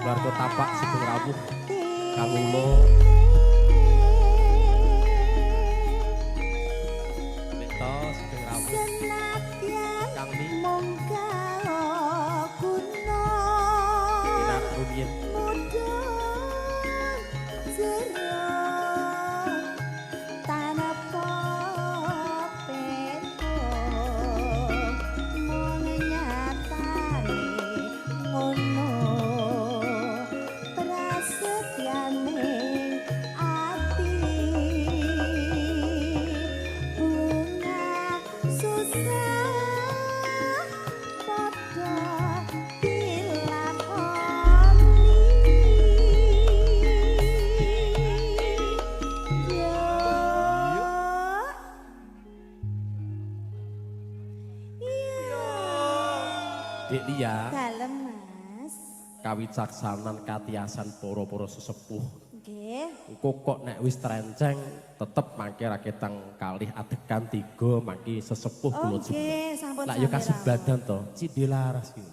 Keluarga tapak Sugeng Rawuh. Kang Ulo Beto Sugeng Rawuh Kang Mi Pinar Rumiyin Dik Lia dalem Mas kawicaksanan katiasan para-para sesepuh nggih engko kok nek wis trenceng tetep mangke raketang kalih adegan 3 mangke sesepuh kula nggih sampun lak yo kasebadan to Cidelaras ki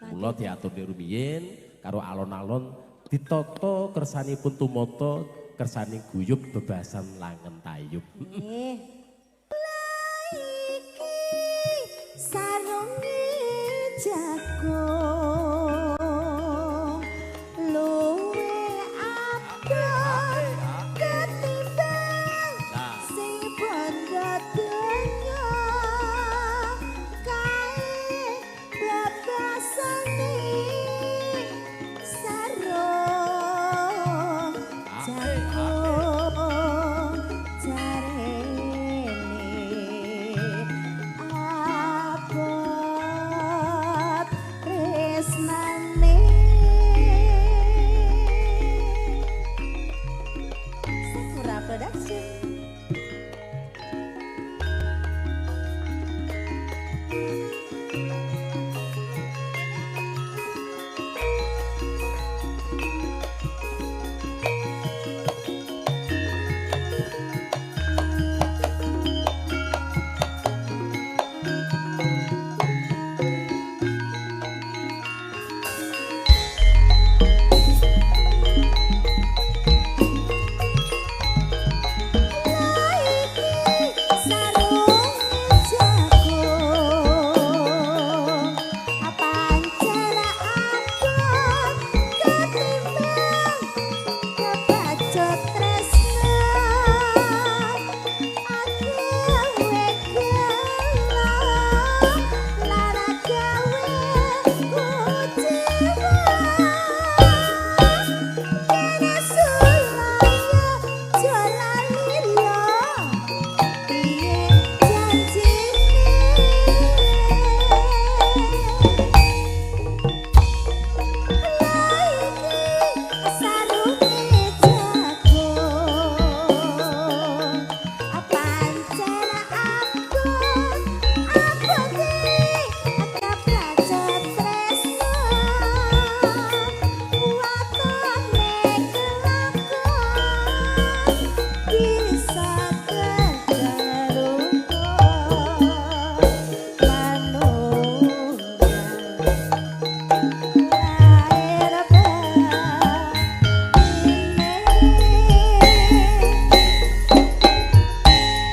kula diatur di rumiyin karo alon-alon ditata kersanipun tumata kersane guyub bebasan langen tayub nggih sarunge jagung luwe abang ketimbang sing bondo donya kae bebasane sarung jagung jarene abot tresnane Sakura Production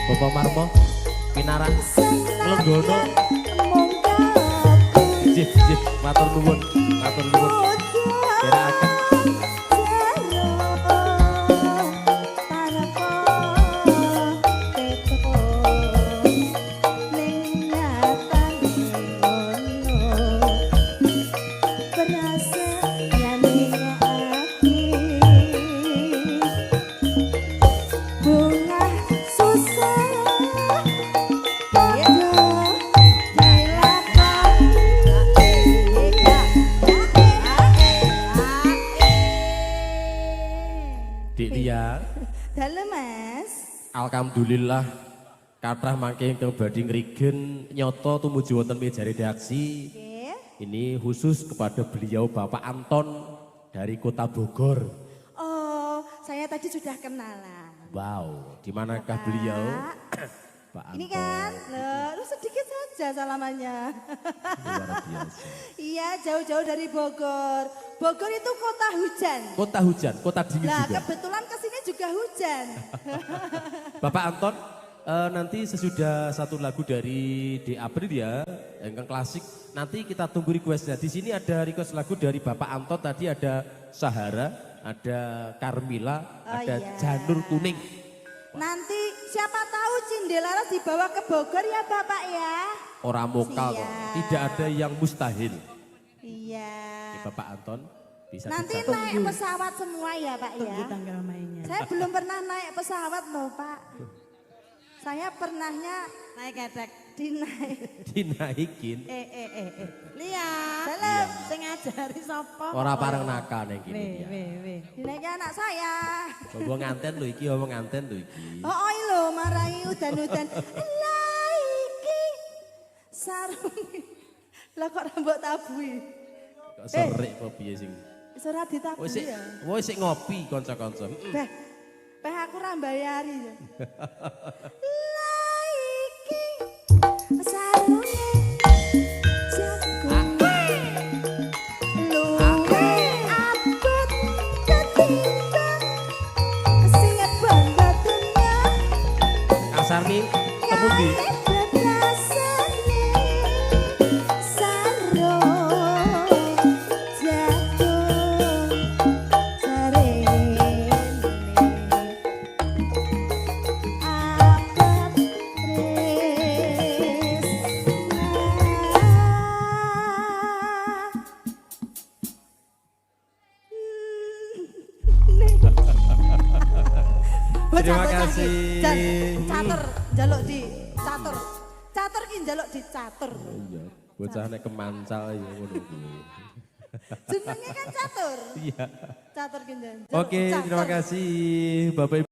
Bapak Marmo Pinaran Lenggono Jip matur nuwun kira akan Dik Lia dalem Mas alhamdulillah kathah mangke ingkang badhe ngrigen nyoto tumuju wonten meja redaksi. nggih Ini khusus kepada beliau Bapak Anton dari Kota Bogor. oh saya tadi sudah kenalan Wow, di manakah beliau? Pak ini Anton. kan loh sedikit saja Jogja salamannya. Luar biasa. Iya, jauh-jauh dari Bogor. Bogor itu kota hujan. Kota hujan, kota dingin Nah, juga. kebetulan kesini juga hujan. Bapak Anton, nanti sesudah satu lagu dari D. April ya, yang klasik, nanti kita tunggu requestnya. Di sini ada request lagu dari Bapak Anton, tadi ada Sahara, ada Carmila, ada iya. Janur Kuning. Nanti siapa tahu Cindelaras dibawa ke Bogor ya Bapak ya. Orang mokal kok, Siap. tidak ada yang mustahil. Iya. Oke, Bapak Anton bisa Nanti dicatat. naik pesawat semua ya Pak ya. Tunggu tanggal mainnya. Saya belum pernah naik pesawat loh Pak. Saya pernahnya Naik ketek. dinaik. Dinaikin. Lia. Dalam. Sing ngajari sapa? Orang parang nakal yang gini dia. Weh. Dinaiki anak saya. Ngomong nganten lho iki, ngomong nganten lho iki. Oh, oi lho marahi udan-udan. Lah iki sarung. Lah kok rambut tabui. Kok serik kok piye sing. Ora ditabui Wis ya. sik ngopi kanca-kanca. Beh aku ra mbayari. Lah iki sarunge jago. Luwe abot ketimbang sing bangga dunya. Kasar nih, temu di. Terima kasih. Catur, jaluk di catur. Catur ki njaluk di catur. Iya, bocah nek kemancal ya ngono kuwi. Jenenge kan catur. Iya. Catur ki njaluk. Oke, terima kasih Bapak Ibu.